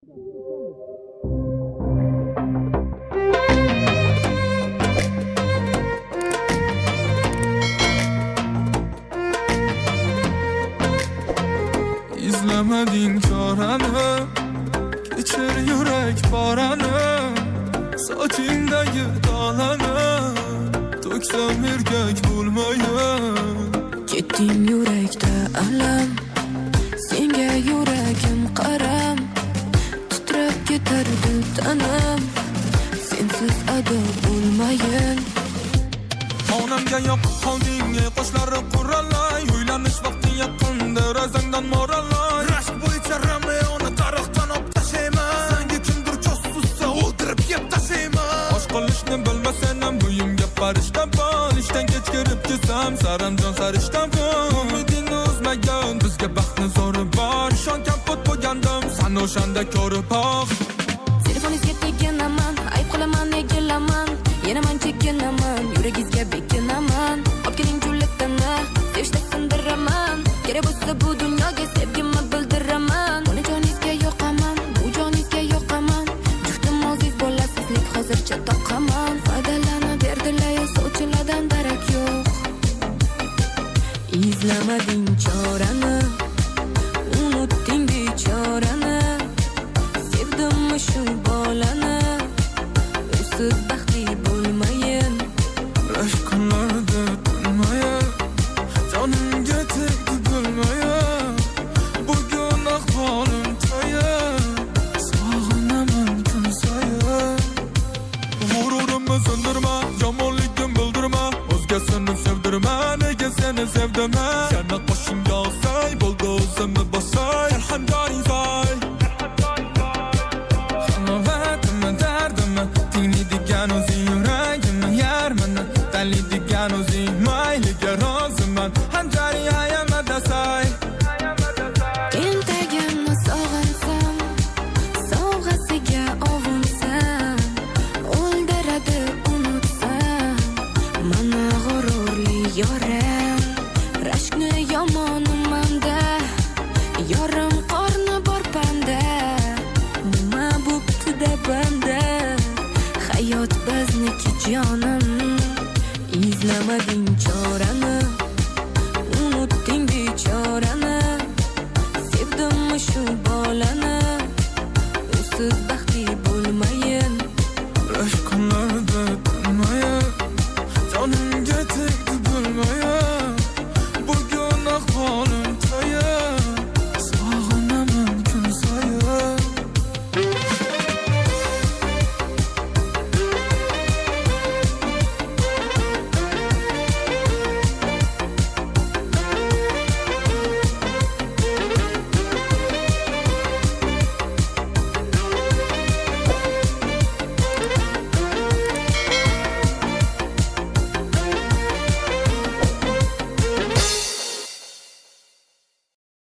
İzlemedin çareni, geçir yürek barani, saçındagi dağlarni to'ksam erkak bo'lmayin. Ketding yurakda alam, senga yuragim qaram, titrab ketardi tanam, sensiz ado bo'lmayin. Onamga yoqib qolding ey qoshlari qurallay, uylanish vaqti yaqindir o'zingdan morallay. Rashk bo'yicha Romeoni tarixdan olib tashlayman, senga kimdir josussa o'ldirib yeb tashlayman. Osh qilishni bilmasam ham bo'yimga farishta bor, ishdan kech kirib kelsam saramjon sarishta bor. Umidingni uzmagan bizga baxtni zo'ri bor, ishon kapot bo'lgandim san o'shanda ko'rib oq. Telefoningizga teginaman, ayb qilaman negilaman, yana men chekinaman, yuragingizga bekinaman. Olib keling jullatani, sevishda sindiraman, kerak bo'lsa bu dunyoga sevgimni bildiraman. Uni joningizga yoqaman, bu joningizga yoqaman, juftim oziz bo'lasizlik hozircha toqaman. Foydalana berdilar sovchilardan darak yo'q. Izlamading chorani, unutding bechorani, sevdimmi shu bolani, uysiz baxtli bo'lmayin. Rashk kunlarda tinmayin, jonimga tegdi bilmayin. Bugun ahvolim tayin, sog'inaman kun sayin. G'ururimni sindirma, yomonligim bildirma, o'zgasini sevdirma, nega seni sevdim. Yana qo'shimga olsay, bo'ldi o'zimni bosay, arhamjoning soy. Halovatimni dardimni tinglaydigan o'zing, yuragimni yarmini tanlaydigan o'zing, mayliga roziman, hanjari ayamada say. Tentagimni sog'insam, sovg'asiga ovunsam, o'ldiradi unutsam, mana g'ururli yorim. Rashkni yomonimanda, yorim qorni bor panda. Nima bo'pti-da banda, hayot bizniki jonim. Izlamading chorani, unutding bechorani, sevdimmi shu bolani, uysiz